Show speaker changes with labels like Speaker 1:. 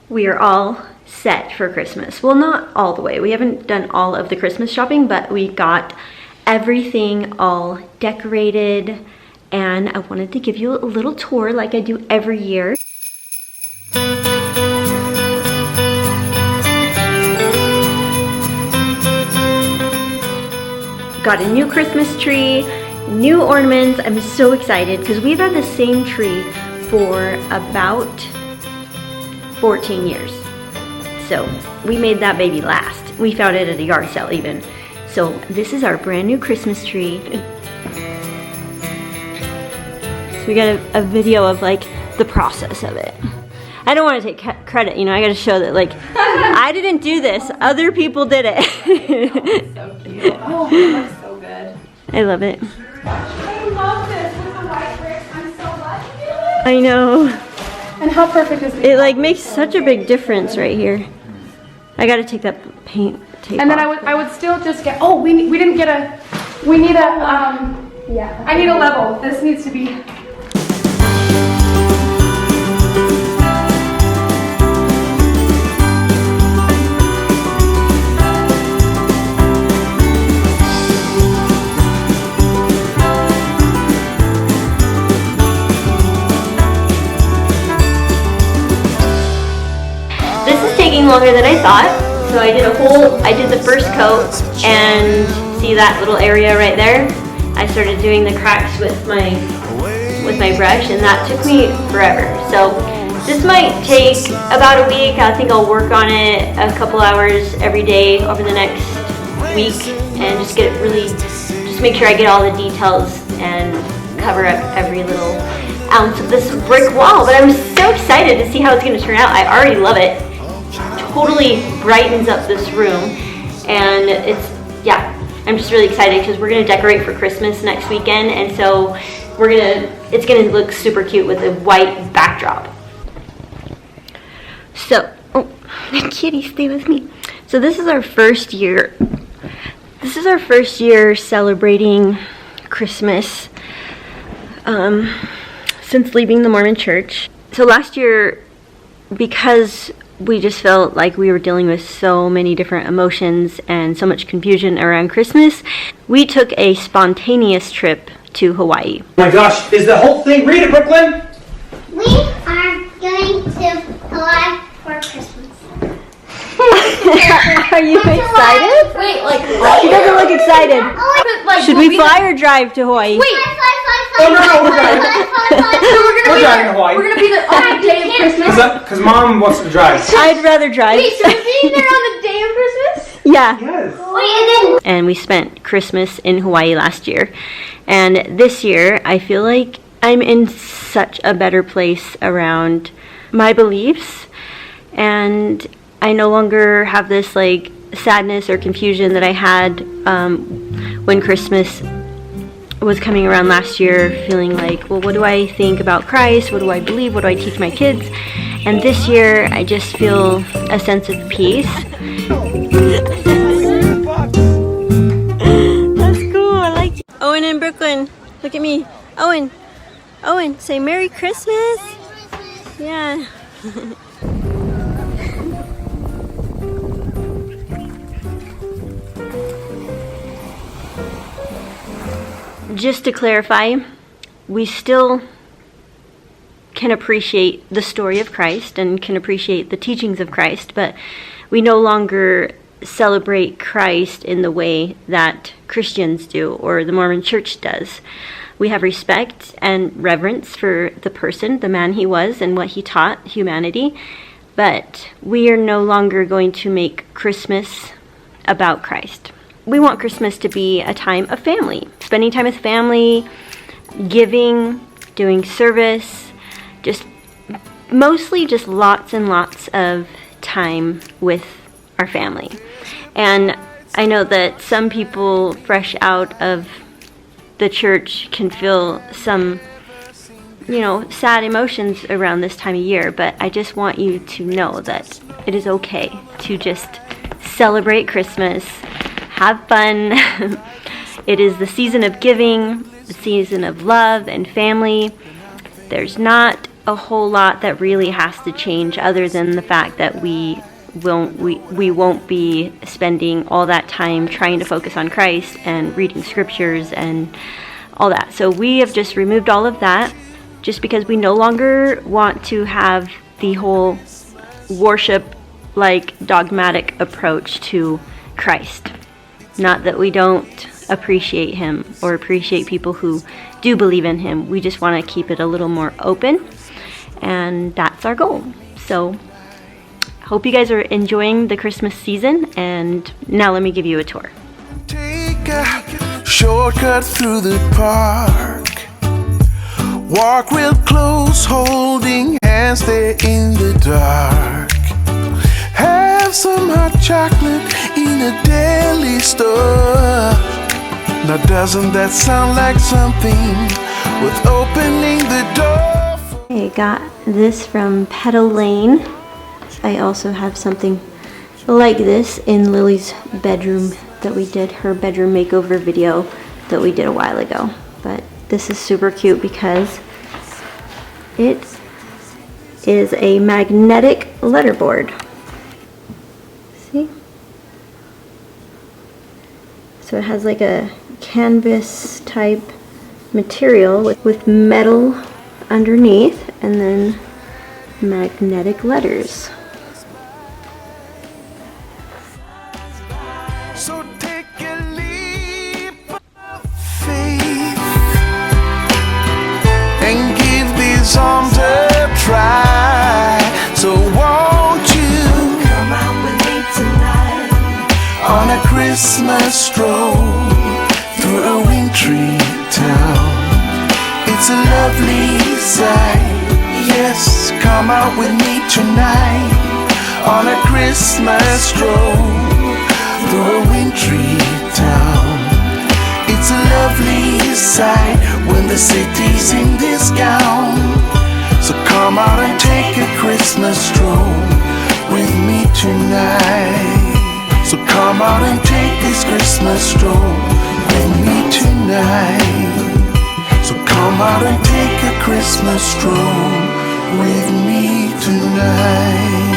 Speaker 1: we are all set for Christmas. Well, not all the way. We haven't done all of the Christmas shopping, but we got everything all decorated, and I wanted to give you a little tour like I do every year. Got a new Christmas tree, new ornaments. I'm so excited because we've had the same tree for about 14 years. So we made that baby last. We found it at a yard sale even. So this is our brand new Christmas tree. So we got a video of like the process of it. I don't want to take credit, you know, I got to show that like I didn't do this, other people did it.
Speaker 2: So cute. Oh, it looks so good.
Speaker 1: I love it.
Speaker 2: I love this with the white bricks. I'm so lucky.
Speaker 1: I know.
Speaker 2: And how perfect is
Speaker 1: It like makes such a big difference right here. I got to take that paint tape
Speaker 2: And then
Speaker 1: off.
Speaker 2: I would still just get, oh, we didn't get a, we need a, yeah. I need a level. This needs to be.
Speaker 1: Longer than I thought, so I did the first coat, and see that little area right there? I started doing the cracks with my brush, and that took me forever. So this might take about a week. I think I'll work on it a couple hours every day over the next week, and just get it really, just make sure I get all the details and cover up every little ounce of this brick wall. But I'm so excited to see how it's going to turn out. I already love it. Totally brightens up this room, and I'm just really excited because we're gonna decorate for Christmas next weekend, and so it's gonna look super cute with a white backdrop. So, oh, kitty, stay with me. So this is our first year. This is our first year celebrating Christmas since leaving the Mormon church. So last year, because we just felt like we were dealing with so many different emotions and so much confusion around Christmas, we took a spontaneous trip to Hawaii.
Speaker 3: Oh my gosh, is the whole thing, read it, Brooklyn!
Speaker 4: We are going to Hawaii for Christmas.
Speaker 1: Are you excited?
Speaker 4: Wait,
Speaker 1: She doesn't look excited.
Speaker 4: Oh,
Speaker 1: Should we fly or drive to Hawaii?
Speaker 4: Wait.
Speaker 3: Oh no, we're driving. We're driving to Hawaii.
Speaker 2: We're gonna be there on the day of Christmas.
Speaker 3: Because Mom wants to drive.
Speaker 1: I'd rather drive.
Speaker 4: Wait, so we're being there on the day of Christmas?
Speaker 1: Yeah.
Speaker 3: Yes.
Speaker 4: Wait, and then
Speaker 1: And we spent Christmas in Hawaii last year. And this year, I feel like I'm in such a better place around my beliefs. And I no longer have this like sadness or confusion that I had when Christmas was coming around last year, feeling like, well, what do I think about Christ? What do I believe? What do I teach my kids? And this year, I just feel a sense of peace. That's cool. I like it. Owen in Brooklyn. Look at me. Owen. Owen, say Merry Christmas. Yeah. Just to clarify, we still can appreciate the story of Christ and can appreciate the teachings of Christ, but we no longer celebrate Christ in the way that Christians do or the Mormon Church does. We have respect and reverence for the person, the man he was, and what he taught humanity, but we are no longer going to make Christmas about Christ. We want Christmas to be a time of family, spending time with family, giving, doing service, mostly just lots and lots of time with our family. And I know that some people fresh out of the church can feel some, sad emotions around this time of year, but I just want you to know that it is okay to just celebrate Christmas. Have fun. It is the season of giving, the season of love and family. There's not a whole lot that really has to change, other than the fact that we won't be spending all that time trying to focus on Christ and reading scriptures and all that. So we have just removed all of that, just because we no longer want to have the whole worship like dogmatic approach to Christ. Not that we don't appreciate him or appreciate people who do believe in him. We just want to keep it a little more open, and that's our goal. So hope you guys are enjoying the Christmas season, and now let me give you a tour.
Speaker 5: Take a shortcut through the park. Walk real close, holding hands there in the dark. Have some hot chocolate in a deli store. Now doesn't that sound like something worth opening the door for?
Speaker 1: I got this from Petal Lane. I also have something like this in Lily's bedroom that we did, her bedroom makeover video that we did a while ago. But this is super cute because it is a magnetic letterboard. See? So it has like a canvas type material with metal underneath, and then magnetic letters.
Speaker 5: So take a leap of faith and give these arms a try. So won't you come out with me tonight on a Christmas stroll through a wintry town? It's a lovely sight. Yes, come out with me tonight on a Christmas stroll through a wintry town. It's a lovely sight when the city's in this gown. So come out and take a Christmas stroll with me tonight. So come out and take this Christmas stroll with me tonight. So come out and take a Christmas stroll with me tonight.